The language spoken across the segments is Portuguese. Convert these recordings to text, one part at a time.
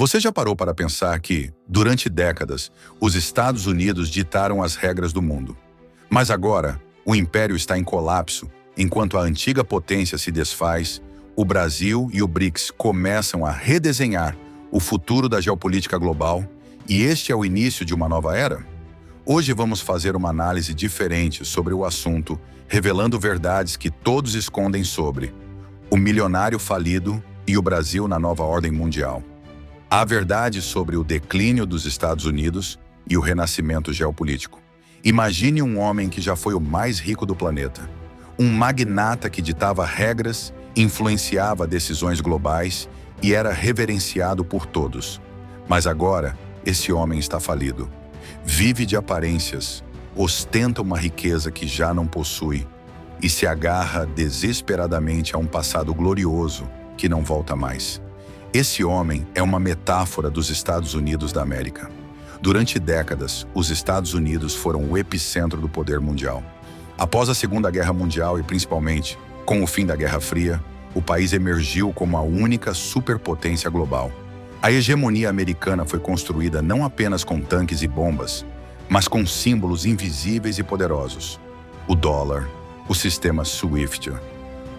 Você já parou para pensar que, durante décadas, os Estados Unidos ditaram as regras do mundo? Mas agora, o império está em colapso, enquanto a antiga potência se desfaz, o Brasil e o BRICS começam a redesenhar o futuro da geopolítica global, e este é o início de uma nova era? Hoje vamos fazer uma análise diferente sobre o assunto, revelando verdades que todos escondem sobre o milionário falido e o Brasil na nova ordem mundial. A verdade sobre o declínio dos Estados Unidos e o renascimento geopolítico. Imagine um homem que já foi o mais rico do planeta. Um magnata que ditava regras, influenciava decisões globais e era reverenciado por todos. Mas agora, esse homem está falido. Vive de aparências, ostenta uma riqueza que já não possui e se agarra desesperadamente a um passado glorioso que não volta mais. Esse homem é uma metáfora dos Estados Unidos da América. Durante décadas, os Estados Unidos foram o epicentro do poder mundial. Após a Segunda Guerra Mundial e principalmente com o fim da Guerra Fria, o país emergiu como a única superpotência global. A hegemonia americana foi construída não apenas com tanques e bombas, mas com símbolos invisíveis e poderosos. O dólar, o sistema SWIFT,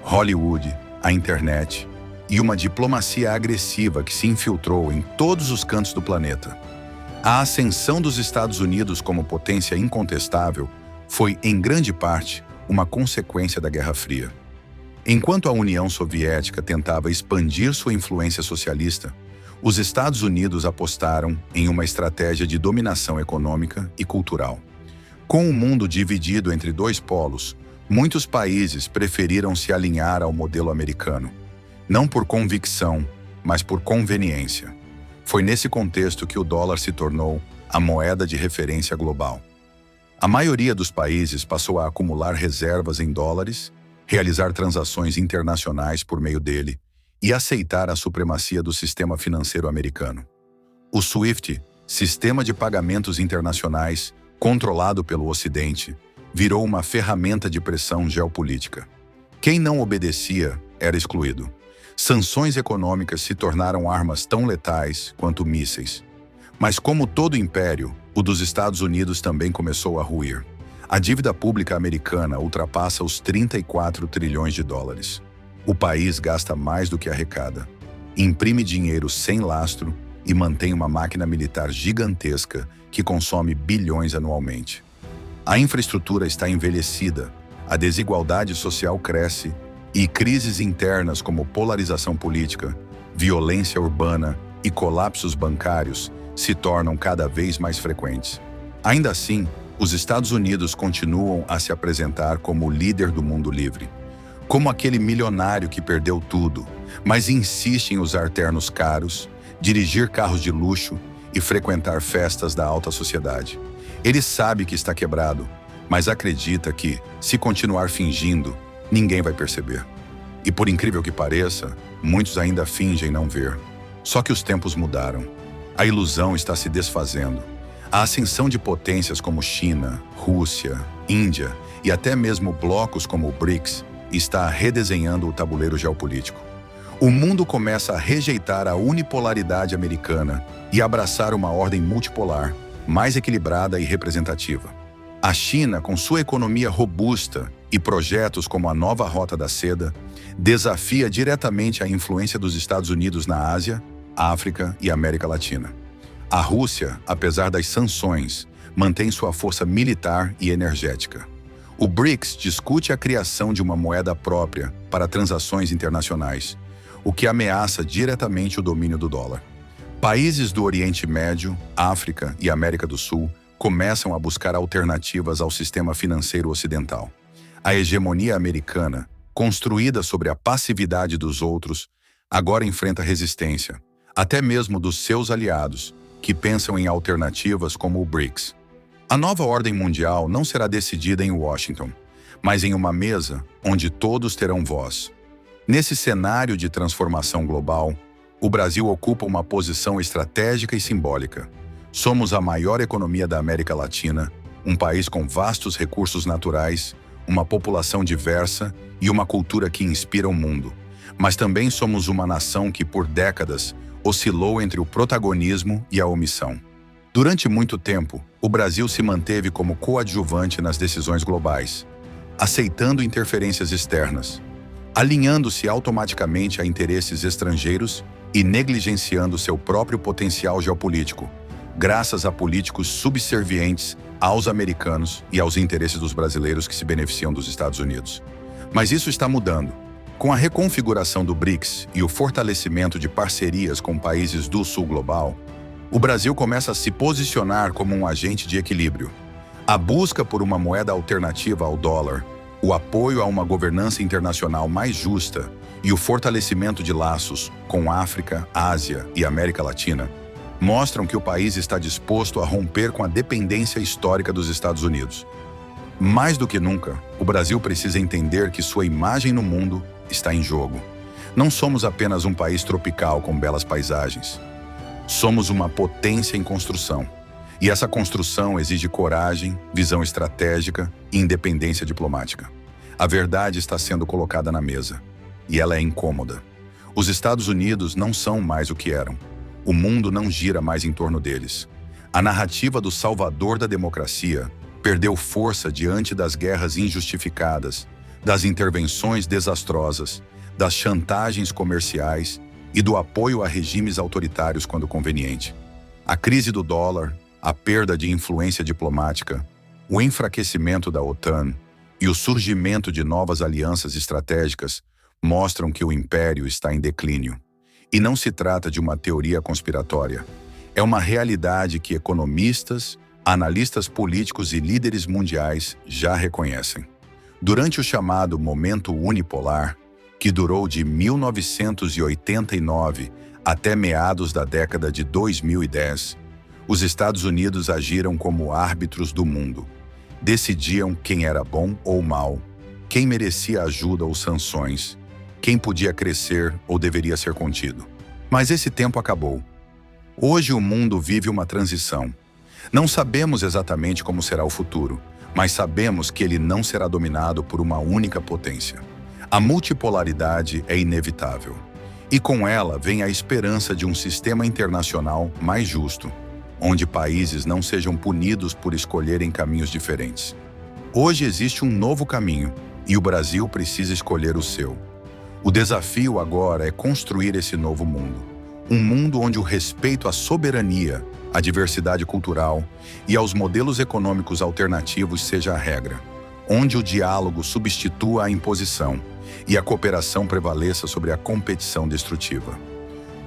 Hollywood, a internet e uma diplomacia agressiva que se infiltrou em todos os cantos do planeta. A ascensão dos Estados Unidos como potência incontestável foi, em grande parte, uma consequência da Guerra Fria. Enquanto a União Soviética tentava expandir sua influência socialista, os Estados Unidos apostaram em uma estratégia de dominação econômica e cultural. Com o mundo dividido entre dois polos, muitos países preferiram se alinhar ao modelo americano, não por convicção, mas por conveniência. Foi nesse contexto que o dólar se tornou a moeda de referência global. A maioria dos países passou a acumular reservas em dólares, realizar transações internacionais por meio dele e aceitar a supremacia do sistema financeiro americano. O SWIFT, Sistema de Pagamentos Internacionais, controlado pelo Ocidente, virou uma ferramenta de pressão geopolítica. Quem não obedecia era excluído. Sanções econômicas se tornaram armas tão letais quanto mísseis. Mas como todo império, o dos Estados Unidos também começou a ruir. A dívida pública americana ultrapassa os 34 trilhões de dólares. O país gasta mais do que arrecada, imprime dinheiro sem lastro e mantém uma máquina militar gigantesca que consome bilhões anualmente. A infraestrutura está envelhecida, a desigualdade social cresce e crises internas como polarização política, violência urbana e colapsos bancários se tornam cada vez mais frequentes. Ainda assim, os Estados Unidos continuam a se apresentar como o líder do mundo livre, como aquele milionário que perdeu tudo, mas insiste em usar ternos caros, dirigir carros de luxo e frequentar festas da alta sociedade. Ele sabe que está quebrado, mas acredita que, se continuar fingindo, ninguém vai perceber. E por incrível que pareça, muitos ainda fingem não ver. Só que os tempos mudaram. A ilusão está se desfazendo. A ascensão de potências como China, Rússia, Índia e até mesmo blocos como o BRICS está redesenhando o tabuleiro geopolítico. O mundo começa a rejeitar a unipolaridade americana e abraçar uma ordem multipolar, mais equilibrada e representativa. A China, com sua economia robusta e projetos como a nova Rota da Seda, desafia diretamente a influência dos Estados Unidos na Ásia, África e América Latina. A Rússia, apesar das sanções, mantém sua força militar e energética. O BRICS discute a criação de uma moeda própria para transações internacionais, o que ameaça diretamente o domínio do dólar. Países do Oriente Médio, África e América do Sul começam a buscar alternativas ao sistema financeiro ocidental. A hegemonia americana, construída sobre a passividade dos outros, agora enfrenta resistência, até mesmo dos seus aliados, que pensam em alternativas como o BRICS. A nova ordem mundial não será decidida em Washington, mas em uma mesa onde todos terão voz. Nesse cenário de transformação global, o Brasil ocupa uma posição estratégica e simbólica. Somos a maior economia da América Latina, um país com vastos recursos naturais, uma população diversa e uma cultura que inspira o mundo. Mas também somos uma nação que, por décadas, oscilou entre o protagonismo e a omissão. Durante muito tempo, o Brasil se manteve como coadjuvante nas decisões globais, aceitando interferências externas, alinhando-se automaticamente a interesses estrangeiros e negligenciando seu próprio potencial geopolítico, graças a políticos subservientes aos americanos e aos interesses dos brasileiros que se beneficiam dos Estados Unidos. Mas isso está mudando. Com a reconfiguração do BRICS e o fortalecimento de parcerias com países do Sul global, o Brasil começa a se posicionar como um agente de equilíbrio. A busca por uma moeda alternativa ao dólar, o apoio a uma governança internacional mais justa e o fortalecimento de laços com África, Ásia e América Latina mostram que o país está disposto a romper com a dependência histórica dos Estados Unidos. Mais do que nunca, o Brasil precisa entender que sua imagem no mundo está em jogo. Não somos apenas um país tropical com belas paisagens. Somos uma potência em construção. E essa construção exige coragem, visão estratégica e independência diplomática. A verdade está sendo colocada na mesa. E ela é incômoda. Os Estados Unidos não são mais o que eram. O mundo não gira mais em torno deles. A narrativa do salvador da democracia perdeu força diante das guerras injustificadas, das intervenções desastrosas, das chantagens comerciais e do apoio a regimes autoritários quando conveniente. A crise do dólar, a perda de influência diplomática, o enfraquecimento da OTAN e o surgimento de novas alianças estratégicas mostram que o império está em declínio. E não se trata de uma teoria conspiratória. É uma realidade que economistas, analistas políticos e líderes mundiais já reconhecem. Durante o chamado Momento Unipolar, que durou de 1989 até meados da década de 2010, os Estados Unidos agiram como árbitros do mundo. Decidiam quem era bom ou mal, quem merecia ajuda ou sanções, quem podia crescer ou deveria ser contido. Mas esse tempo acabou. Hoje o mundo vive uma transição. Não sabemos exatamente como será o futuro, mas sabemos que ele não será dominado por uma única potência. A multipolaridade é inevitável. E com ela vem a esperança de um sistema internacional mais justo, onde países não sejam punidos por escolherem caminhos diferentes. Hoje existe um novo caminho, e o Brasil precisa escolher o seu. O desafio agora é construir esse novo mundo. Um mundo onde o respeito à soberania, à diversidade cultural e aos modelos econômicos alternativos seja a regra. Onde o diálogo substitua a imposição e a cooperação prevaleça sobre a competição destrutiva.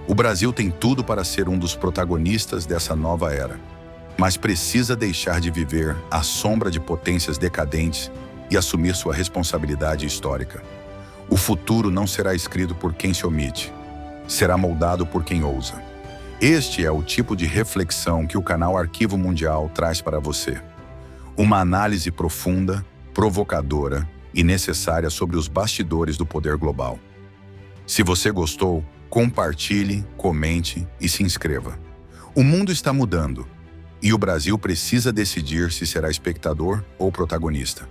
O Brasil tem tudo para ser um dos protagonistas dessa nova era, mas precisa deixar de viver à sombra de potências decadentes e assumir sua responsabilidade histórica. O futuro não será escrito por quem se omite, será moldado por quem ousa. Este é o tipo de reflexão que o canal Arquivo Mundial traz para você. Uma análise profunda, provocadora e necessária sobre os bastidores do poder global. Se você gostou, compartilhe, comente e se inscreva. O mundo está mudando e o Brasil precisa decidir se será espectador ou protagonista.